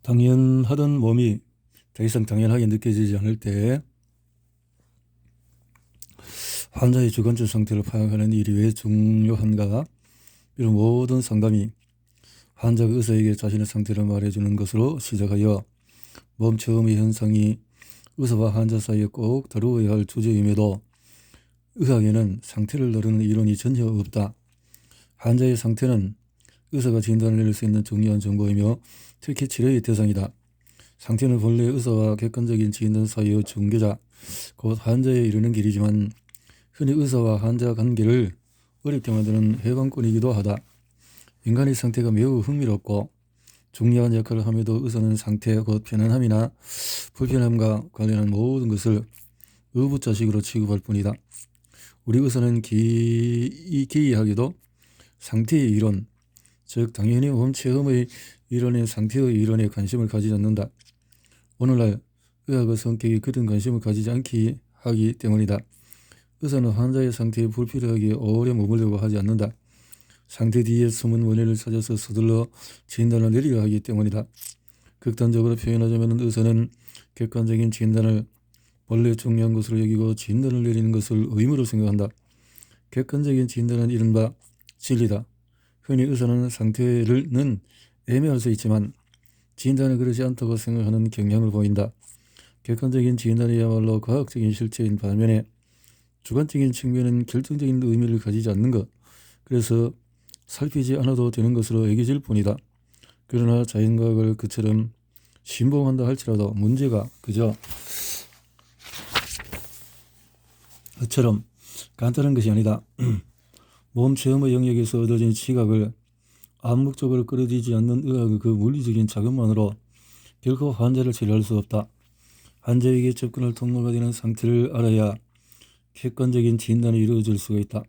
당연하던 몸이 더 이상 당연하게 느껴지지 않을 때 환자의 주관적 상태를 파악하는 일이 왜 중요한가? 이런 모든 상담이 환자가 의사에게 자신의 상태를 말해주는 것으로 시작하여 몸 체험의 현상이 의사와 환자 사이에 꼭 다루어야 할 주제임에도 의학에는 상태를 다루는 이론이 전혀 없다. 환자의 상태는 의사가 진단을 내릴 수 있는 중요한 정보이며 특히 치료의 대상이다. 상태는 본래 의사와 객관적인 진단 사이의 중개자, 곧 환자에 이르는 길이지만 흔히 의사와 환자 관계를 어렵게 만드는 해방권이기도 하다. 인간의 상태가 매우 흥미롭고 중요한 역할을 함에도 의사는 상태, 곧 편안함이나 불편함과 관련한 모든 것을 의붓자식으로 취급할 뿐이다. 우리 의사는 기이하게도 상태의 이론, 즉 당연히 몸 체험의 이론의 상태의 이론에 관심을 가지지 않는다. 오늘날 의학의 성격이 그런 관심을 가지지 않기 하기 때문이다. 의사는 환자의 상태에 불필요하게 오래 머물려고 하지 않는다. 상태 뒤에 숨은 원인을 찾아서 서둘러 진단을 내리려 하기 때문이다. 극단적으로 표현하자면 의사는 객관적인 진단을 본래 중요한 것으로 여기고 진단을 내리는 것을 의무로 생각한다. 객관적인 진단은 이른바 진리다. 흔히 의사는 상태는 애매할 수 있지만 진단은 그렇지 않다고 생각하는 경향을 보인다. 객관적인 진단이야말로 과학적인 실체인 반면에 주관적인 측면은 결정적인 의미를 가지지 않는 것, 그래서 살피지 않아도 되는 것으로 여겨질 뿐이다. 그러나 자연과학을 그처럼 신봉한다 할지라도 문제가 그처럼 간단한 것이 아니다. 몸 체험의 영역에서 얻어진 지각을 암묵적으로 끌어들이지 않는 의학의 그 물리적인 자금만으로 결코 환자를 치료할 수 없다. 환자에게 접근할 통로가 되는 상태를 알아야 객관적인 진단이 이루어질 수가 있다.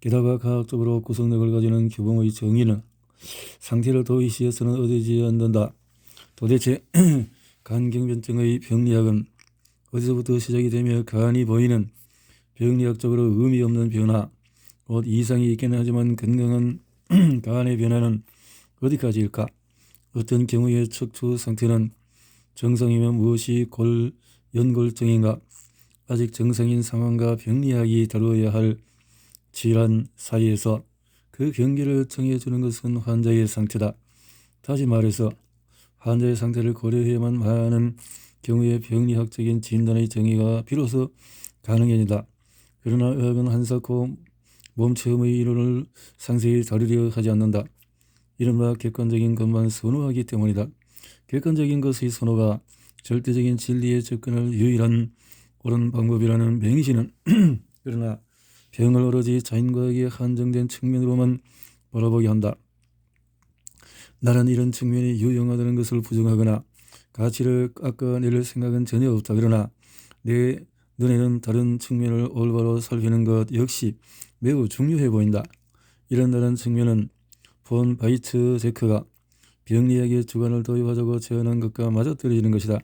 게다가 과학적으로 구속력을 가지는 규범의 정의는 상태를 도의시해서는 얻어지지 않는다. 도대체 간경변증의 병리학은 어디서부터 시작이 되며 간이 보이는 병리학적으로 의미 없는 변화, 곧 이상이 있기는 하지만 건강한 간의 변화는 어디까지일까? 어떤 경우의 척추 상태는 정상이면 무엇이 연골증인가? 아직 정상인 상황과 병리학이 다루어야 할 질환 사이에서 그 경계를 정해주는 것은 환자의 상태다. 다시 말해서 환자의 상태를 고려해야만 하는 경우의 병리학적인 진단의 정의가 비로소 가능해진다. 그러나 의학은 한사코 몸 체험의 이론을 상세히 다루려 하지 않는다. 이른바 객관적인 것만 선호하기 때문이다. 객관적인 것의 선호가 절대적인 진리에 접근할 유일한 옳은 방법이라는 맹신은 그러나 병을 오로지 자연과학에 한정된 측면으로만 바라보게 한다. 나는 이런 측면이 유용하다는 것을 부정하거나 가치를 깎아낼 생각은 전혀 없다. 그러나 내 눈에는 다른 측면을 올바로 살피는 것 역시 매우 중요해 보인다. 이런 다른 측면은 폰 바이츠제크가 병리학의 주관을 도입하자고 제안한 것과 맞아떨어지는 것이다.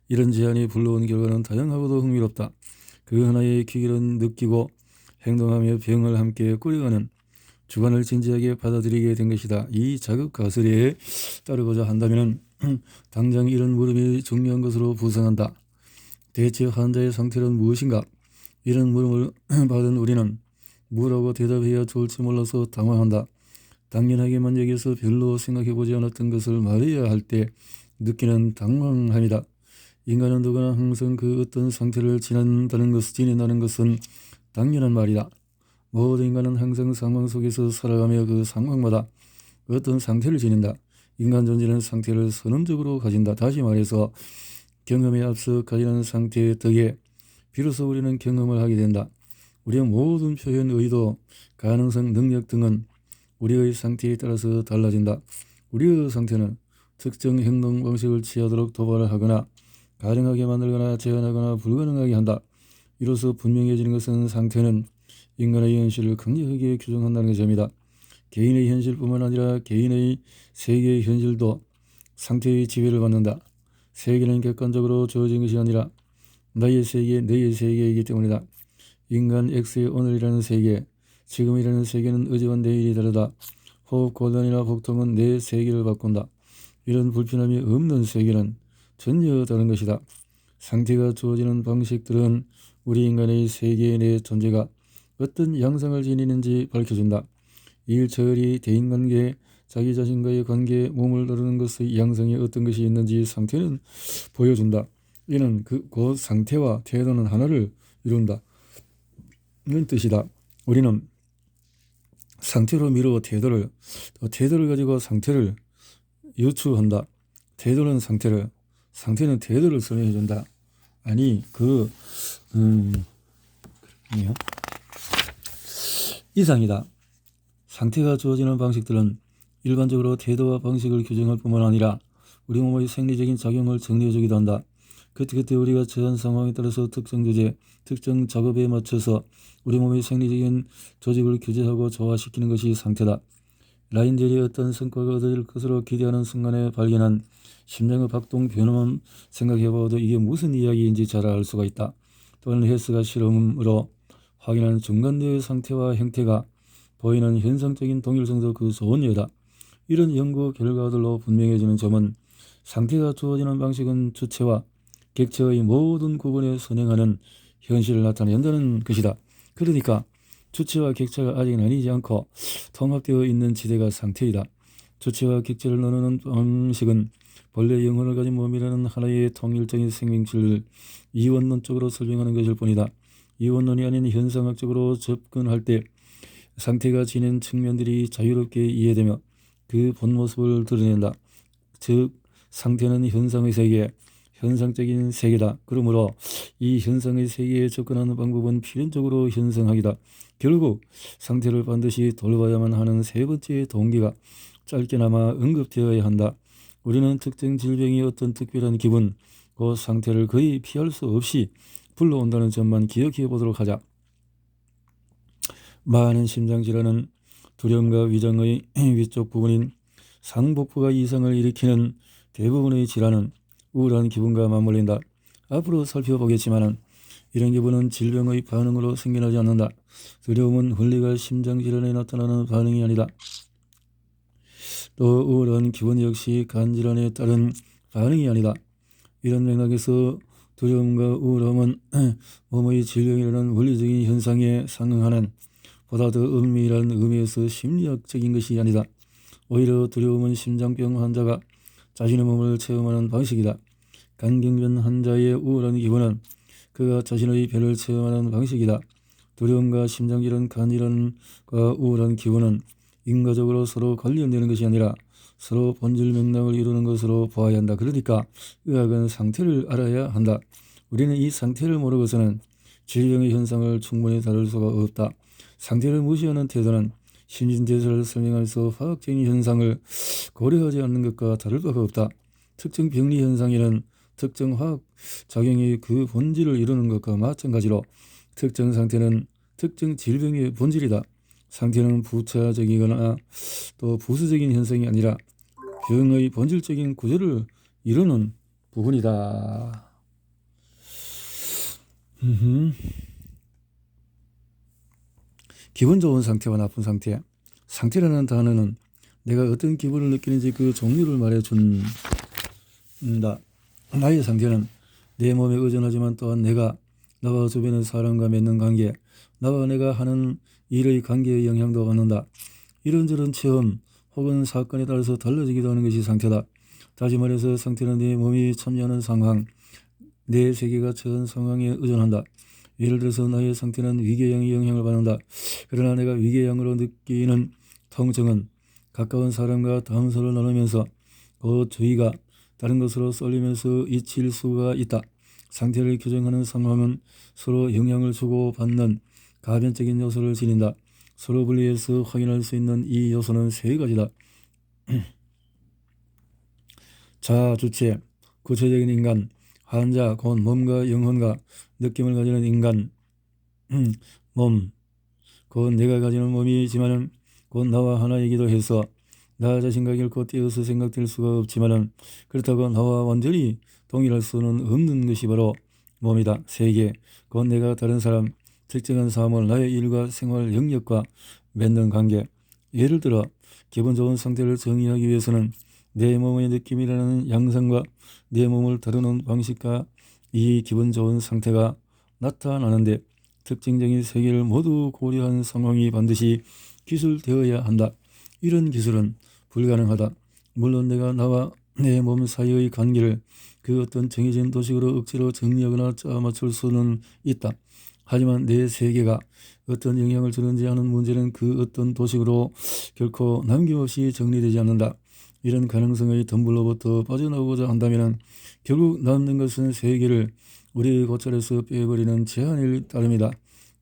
이런 제안이 불러온 결과는 다양하고도 흥미롭다. 그 하나의 기기를 느끼고 행동하며 병을 함께 꾸려가는 주관을 진지하게 받아들이게 된 것이다. 이 자극과설에 따르고자 한다면 당장 이런 물음이 중요한 것으로 부상한다. 대체 환자의 상태는 무엇인가? 이런 물음을 받은 우리는 뭐라고 대답해야 좋을지 몰라서 당황한다. 당연하게만 여기서 별로 생각해보지 않았던 것을 말해야 할 때 느끼는 당황함이다. 인간은 누구나 항상 그 어떤 상태를 지낸다는 것은 당연한 말이다. 모든 인간은 항상 상황 속에서 살아가며 그 상황마다 어떤 상태를 지닌다. 인간 존재는 상태를 선언적으로 가진다. 다시 말해서 경험에 앞서 가지는 상태의 덕에 비로소 우리는 경험을 하게 된다. 우리의 모든 표현, 의도, 가능성, 능력 등은 우리의 상태에 따라서 달라진다. 우리의 상태는 특정 행동 방식을 취하도록 도발을 하거나 가능하게 만들거나 제한하거나 불가능하게 한다. 이로써 분명해지는 것은 상태는 인간의 현실을 강력하게 규정한다는 점이다. 개인의 현실뿐만 아니라 개인의 세계의 현실도 상태의 지배를 받는다. 세계는 객관적으로 주어진 것이 아니라 나의 세계, 너의 세계이기 때문이다. 인간 X의 오늘이라는 세계, 지금이라는 세계는 어제와 내일이 다르다. 호흡, 고단이나 복통은 내 세계를 바꾼다. 이런 불편함이 없는 세계는 전혀 다른 것이다. 상태가 주어지는 방식들은 우리 인간의 세계 내 존재가 어떤 양상을 지니는지 밝혀준다. 일처리, 대인관계, 자기 자신과의 관계, 몸을 다루는 것의 양상이 어떤 것이 있는지 상태는 보여준다. 이는 그 상태와 태도는 하나를 이룬다. 이런 뜻이다. 우리는 상태로 미루어 태도를 가지고 상태를 유추한다. 태도는 상태는 태도를 설명해준다. 아니 이상이다. 상태가 주어지는 방식들은 일반적으로 태도와 방식을 규정할 뿐만 아니라 우리 몸의 생리적인 작용을 정리해주기도 한다. 그때 우리가 처한 상황에 따라서 특정 주제, 특정 작업에 맞춰서 우리 몸의 생리적인 조직을 규제하고 조화시키는 것이 상태다. 라인젤이 어떤 성과가 얻어질 것으로 기대하는 순간에 발견한 심장의 박동 변화만 생각해봐도 이게 무슨 이야기인지 잘 알 수가 있다. 또한 헬스가 실험으로 확인한 중간대의 상태와 형태가 보이는 현상적인 동일성도 그 좋은 예다. 이런 연구 결과들로 분명해지는 점은 상태가 주어지는 방식은 주체와 객체의 모든 구분에 선행하는 현실을 나타낸다는 것이다. 그러니까 주체와 객체가 아직 나뉘지 않고 통합되어 있는 지대가 상태이다. 주체와 객체를 나누는 방식은 본래 영혼을 가진 몸이라는 하나의 통일적인 생명체를 이원론적으로 설명하는 것일 뿐이다. 이원론이 아닌 현상학적으로 접근할 때 상태가 지닌 측면들이 자유롭게 이해되며 그 본모습을 드러낸다. 즉 상태는 현상의 세계, 현상적인 세계다. 그러므로 이 현상의 세계에 접근하는 방법은 필연적으로 현상학이다. 결국 상태를 반드시 돌봐야만 하는 세 번째 동기가 짧게나마 언급되어야 한다. 우리는 특정 질병이 어떤 특별한 기분, 그 상태를 거의 피할 수 없이 불러온다는 점만 기억해 보도록 하자. 많은 심장질환은 두려움과 위장의 위쪽 부분인 상복부가 이상을 일으키는 대부분의 질환은 우울한 기분과 맞물린다. 앞으로 살펴보겠지만 이런 기분은 질병의 반응으로 생겨나지 않는다. 두려움은 원리가 심장질환에 나타나는 반응이 아니다. 또 우울한 기분 역시 간질환에 따른 반응이 아니다. 이런 맥락에서 두려움과 우울함은 몸의 질병이라는 원리적인 현상에 상응하는 보다 더 엄밀한 의미에서 심리학적인 것이 아니다. 오히려 두려움은 심장병 환자가 자신의 몸을 체험하는 방식이다. 간경변 환자의 우울한 기분은 그가 자신의 배를 체험하는 방식이다. 두려움과 심장질환, 간질환과 우울한 기분은 인과적으로 서로 관련되는 것이 아니라 서로 본질 맥락을 이루는 것으로 보아야 한다. 그러니까 의학은 상태를 알아야 한다. 우리는 이 상태를 모르고서는 질병의 현상을 충분히 다룰 수가 없다. 상태를 무시하는 태도는 신진대사를 설명하면서 화학적인 현상을 고려하지 않는 것과 다를 바가 없다. 특정 병리 현상에는 특정 화학 작용이 그 본질을 이루는 것과 마찬가지로 특정 상태는 특정 질병의 본질이다. 상태는 부차적이거나 또 부수적인 현상이 아니라 병의 본질적인 구조를 이루는 부분이다. 기분 좋은 상태와 나쁜 상태. 상태라는 단어는 내가 어떤 기분을 느끼는지 그 종류를 말해준다. 나의 상태는 내 몸에 의존하지만 또한 내가 나와 주변의 사람과 맺는 관계, 나와 내가 하는 일의 관계에 영향도 받는다. 이런저런 체험 혹은 사건에 따라서 달라지기도 하는 것이 상태다. 다시 말해서 상태는 내 몸이 참여하는 상황, 내 세계가 처한 상황에 의존한다. 예를 들어서 나의 상태는 위궤양의 영향을 받는다. 그러나 내가 위궤양으로 느끼는 통증은 가까운 사람과 담소를 나누면서 그 주위가 다른 것으로 쏠리면서 잊힐 수가 있다. 상태를 규정하는 상황은 서로 영향을 주고받는 가변적인 요소를 지닌다. 서로 분리해서 확인할 수 있는 이 요소는 세 가지다. 자아, 주체, 구체적인 인간, 환자, 곧 몸과 영혼과 느낌을 가지는 인간, 몸, 곧 내가 가지는 몸이지만은 곧 나와 하나이기도 해서 나 자신과 결코 떼어서 생각될 수가 없지만은 그렇다고 나와 완전히 동일할 수는 없는 것이 바로 몸이다. 세계, 곧 내가 다른 사람, 특정한 사물, 나의 일과 생활 영역과 맺는 관계. 예를 들어 기분 좋은 상태를 정의하기 위해서는 내 몸의 느낌이라는 양상과 내 몸을 다루는 방식과 이 기분 좋은 상태가 나타나는데 특징적인 세계를 모두 고려한 상황이 반드시 기술되어야 한다. 이런 기술은 불가능하다. 물론 내가 나와 내 몸 사이의 관계를 그 어떤 정해진 도식으로 억지로 정리하거나 짜맞출 수는 있다. 하지만 내 세계가 어떤 영향을 주는지 하는 문제는 그 어떤 도식으로 결코 남김없이 정리되지 않는다. 이런 가능성의 덤불로부터 빠져나오고자 한다면 결국 남는 것은 세계를 우리의 고찰에서 빼버리는 제한일 따름이다.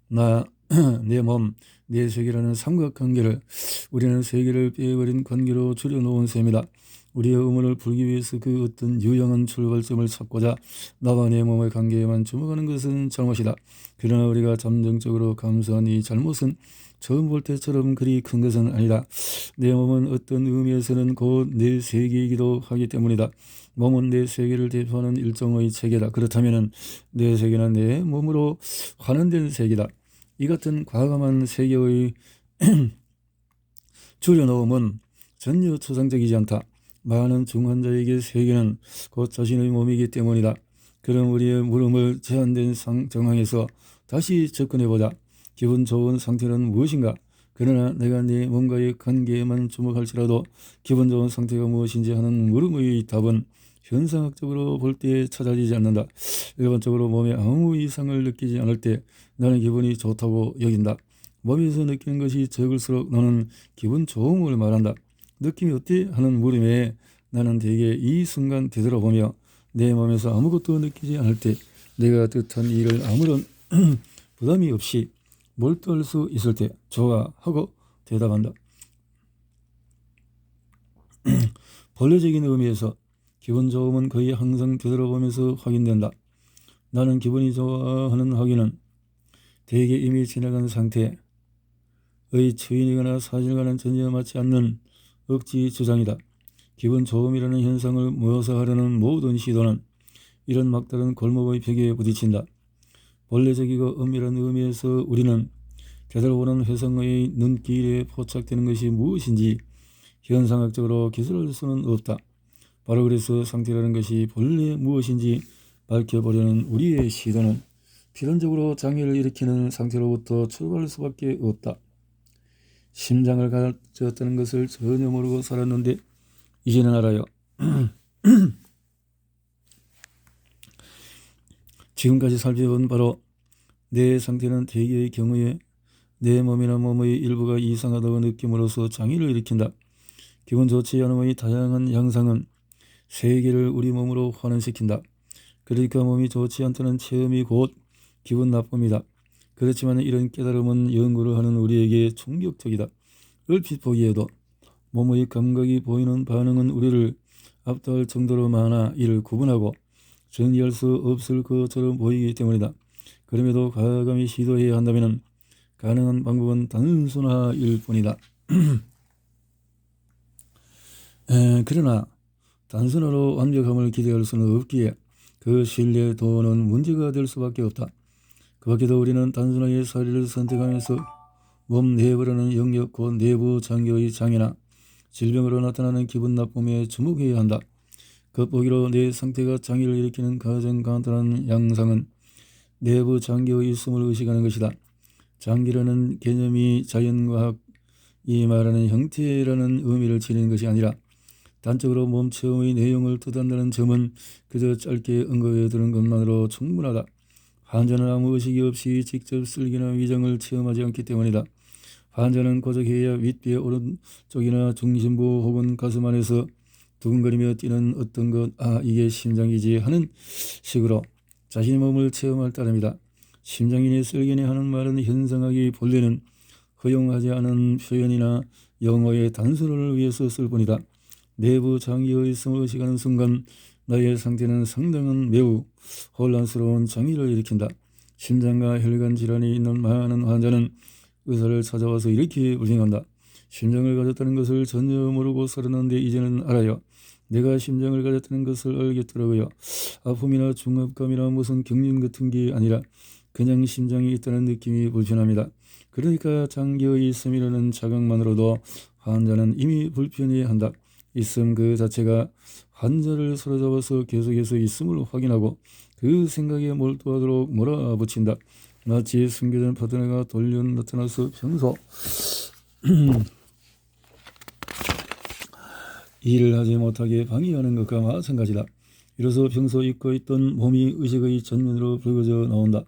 나, 내 몸, 내 세계라는 삼각관계를 우리는 세계를 빼버린 관계로 줄여놓은 셈이다. 우리의 의문을 풀기 위해서 그 어떤 유용한 출발점을 찾고자 나와 내 몸의 관계에만 주목하는 것은 잘못이다. 그러나 우리가 잠정적으로 감수한 이 잘못은 처음 볼 때처럼 그리 큰 것은 아니다. 내 몸은 어떤 의미에서는 곧 내 세계이기도 하기 때문이다. 몸은 내 세계를 대표하는 일종의 체계다. 그렇다면 내 세계는 내 몸으로 환원된 세계다. 이 같은 과감한 세계의 줄여놓음은 전혀 추상적이지 않다. 많은 중환자에게 세계는 곧 자신의 몸이기 때문이다. 그럼 우리의 물음을 제한된 정황에서 다시 접근해보자. 기분 좋은 상태는 무엇인가? 그러나 내가 네 몸과의 관계에만 주목할지라도 기분 좋은 상태가 무엇인지 하는 물음의 답은 현상학적으로 볼 때 찾아지지 않는다. 일반적으로 몸에 아무 이상을 느끼지 않을 때 나는 기분이 좋다고 여긴다. 몸에서 느끼는 것이 적을수록 나는 기분 좋음을 말한다. 느낌이 어때? 하는 물음에 나는 대개 이 순간 되돌아보며 내 몸에서 아무것도 느끼지 않을 때 내가 뜻한 일을 아무런 부담이 없이 몰두할 수 있을 때 좋아 하고 대답한다. 본래적인 의미에서 기분 좋음은 거의 항상 되돌아보면서 확인된다. 나는 기분이 좋아하는 확인은 대개 이미 지나간 상태의 초인이거나 사실과는 전혀 맞지 않는 억지 주장이다. 기분 좋음이라는 현상을 묘사하려는 모든 시도는 이런 막다른 골목의 벽에 부딪힌다. 본래적이고 엄밀한 의미에서 우리는 되돌아보는 회상의 눈길에 포착되는 것이 무엇인지 현상학적으로 기술할 수는 없다. 바로 그래서 상태라는 것이 본래 무엇인지 밝혀보려는 우리의 시도는 필연적으로 장애를 일으키는 상태로부터 출발할 수밖에 없다. 심장을 가졌다는 것을 전혀 모르고 살았는데 이제는 알아요. 지금까지 살펴본 바로 내 상태는 대개의 경우에 내 몸이나 몸의 일부가 이상하다고 느낌으로써 장애를 일으킨다. 기분 좋지 않음의 다양한 양상은 세계를 우리 몸으로 환원시킨다. 그러니까 몸이 좋지 않다는 체험이 곧 기분 나쁨이다. 그렇지만 이런 깨달음은 연구를 하는 우리에게 충격적이다. 얼핏 보기에도 몸의 감각이 보이는 반응은 우리를 압도할 정도로 많아 이를 구분하고 정리할 수 없을 것처럼 보이기 때문이다. 그럼에도 과감히 시도해야 한다면 가능한 방법은 단순화일 뿐이다. 그러나 단순화로 완벽함을 기대할 수는 없기에 그 신뢰도는 문제가 될 수밖에 없다. 그 밖에도 우리는 단순화의 사례를 선택하면서 몸 내부라는 영역 곧 내부 장기의 장애나 질병으로 나타나는 기분 나쁨에 주목해야 한다. 겉보기로 내 상태가 장애를 일으키는 가장 간단한 양상은 내부 장기의 있음을 의식하는 것이다. 장기라는 개념이 자연과학이 말하는 형태라는 의미를 지니는 것이 아니라 단적으로 몸 체험의 내용을 뜻한다는 점은 그저 짧게 언급해 두는 것만으로 충분하다. 환자는 아무 의식이 없이 직접 쓸기나 위장을 체험하지 않기 때문이다. 환자는 고적해야 윗배 오른쪽이나 중심부 혹은 가슴 안에서 두근거리며 뛰는 어떤 것, 이게 심장이지 하는 식으로 자신의 몸을 체험할 따름이다. 심장이니 쓸개니 하는 말은 현상학이 본래는 허용하지 않은 표현이나 영어의 단순화를 위해서 쓸 뿐이다. 내부 장기의 있음을 의식하는 순간 나의 상태는 상당한 매우 혼란스러운 장애를 일으킨다. 심장과 혈관 질환이 있는 많은 환자는 의사를 찾아와서 이렇게 불평한다. 심장을 가졌다는 것을 전혀 모르고 살았는데 이제는 알아요. 내가 심장을 가졌다는 것을 알겠더라고요. 아픔이나 중압감이나 무슨 경련 같은 게 아니라 그냥 심장이 있다는 느낌이 불편합니다. 그러니까 장기의 있음이라는 자각만으로도 환자는 이미 불편해한다. 있음 그 자체가 환자를 사로잡아서 계속해서 있음을 확인하고 그 생각에 몰두하도록 몰아붙인다. 마치 숨겨진 파트너가 돌려 나타나서 평소 일을 하지 못하게 방해하는 것과 마찬가지다. 이로써 평소 잊고 있던 몸이 의식의 전면으로 불거져 나온다.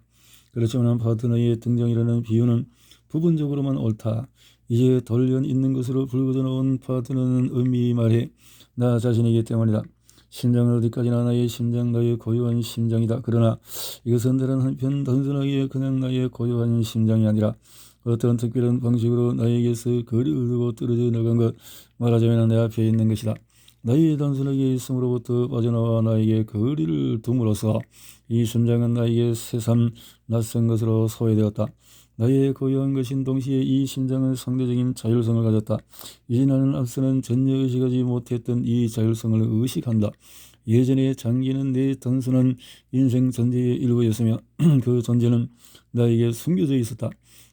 그렇지만 파트너의 등장이라는 비유는 부분적으로만 옳다. 이제 돌연 있는 것으로 불거져 나온 파트너는 엄밀히 말해 나 자신이기 때문이다. 심장은 어디까지나 나의 심장, 나의 고유한 심장이다. 그러나 이것은 다른 한편 단순하게 그냥 나의 고유한 심장이 아니라 어떤 특별한 방식으로 나에게서 거리를 두고 떨어져 나간 것, 말하자면 내 앞에 있는 것이다. 나의 단순하게 있음으로부터 빠져나와 나에게 거리를 둠으로써 이 심장은 나에게 새삼 낯선 것으로 소외되었다. 나의 고유한 것인 동시에 이 심장은 상대적인 자율성을 가졌다. 이제 나는 앞서는 전혀 의식하지 못했던 이 자율성을 의식한다. 예전에 장기는 내 단순한 인생 전제의 일부였으며 그 존재는 나에게 숨겨져 있었다.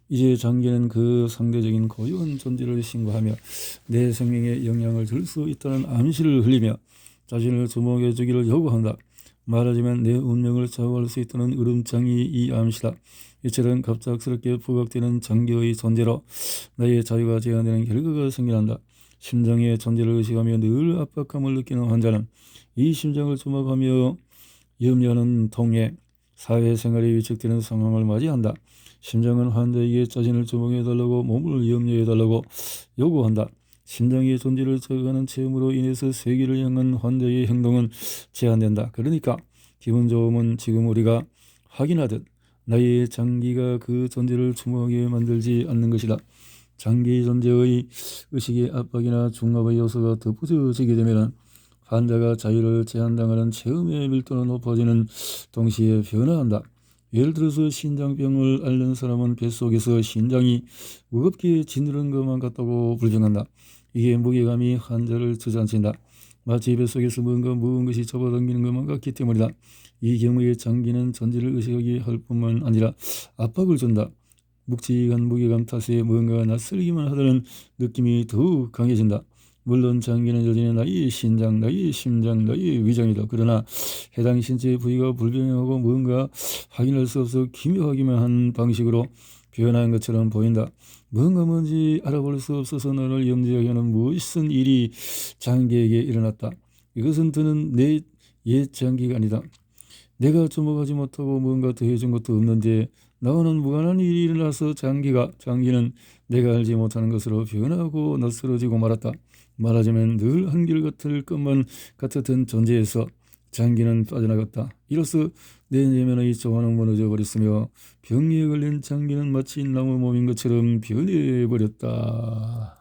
이제 장기는 그 상대적인 고유한 존재를 신고하며 내 생명에 영향을 줄 수 있다는 암시를 흘리며 자신을 주목해 주기를 요구한다. 말하자면 내 운명을 좌우할 수 있다는 으름장이 이 암시다. 이처럼 갑작스럽게 부각되는 장기의 존재로 나의 자유가 제한되는 결과가 생겨난다. 심장의 존재를 의식하며 늘 압박감을 느끼는 환자는 이 심장을 주목하며 염려하는 통해 사회생활에 위축되는 상황을 맞이한다. 심장은 환자에게 자신을 주목해달라고 몸을 염려해달라고 요구한다. 심장의 존재를 저격하는 체험으로 인해서 세계를 향한 환자의 행동은 제한된다. 그러니까 기분 좋음은 지금 우리가 확인하듯 나의 장기가 그 존재를 추모하게 만들지 않는 것이다. 장기 존재의 의식의 압박이나 중압의 요소가 덧붙여지게 되면 환자가 자유를 제한당하는 체험의 밀도는 높아지는 동시에 변화한다. 예를 들어서 신장병을 앓는 사람은 뱃속에서 신장이 무겁게 짓누른 것만 같다고 불평한다. 이게 무게감이 환자를 주저앉힌다. 마치 뱃속에서 뭔가 무거운 것이 잡아당기는 것만 같기 때문이다. 이 경우에 장기는 존재를 의식하게 할 뿐만 아니라 압박을 준다. 묵직한 무게감 탓에 뭔가 낯설기만 하다는 느낌이 더욱 강해진다. 물론 장기는 여전히 나의 신장, 나의 심장, 나의 위장이다. 그러나 해당 신체 부위가 불변하고 뭔가 확인할 수 없어 기묘하기만 한 방식으로 변한 것처럼 보인다. 뭔지 알아볼 수 없어서 너를 염려하게 하는 무슨 일이 장기에게 일어났다. 이것은 더는 내 옛 장기가 아니다. 내가 주목하지 못하고 뭔가 더해준 것도 없는데 나와는 무관한 일이 일어나서 장기는 내가 알지 못하는 것으로 변하고 낯설어지고 말았다. 말하자면 늘 한결같을 것만 같았던 존재에서 장기는 빠져나갔다. 이로써 내 내면의 조화는 무너져 버렸으며 병에 걸린 장기는 마치 나무 몸인 것처럼 변해버렸다.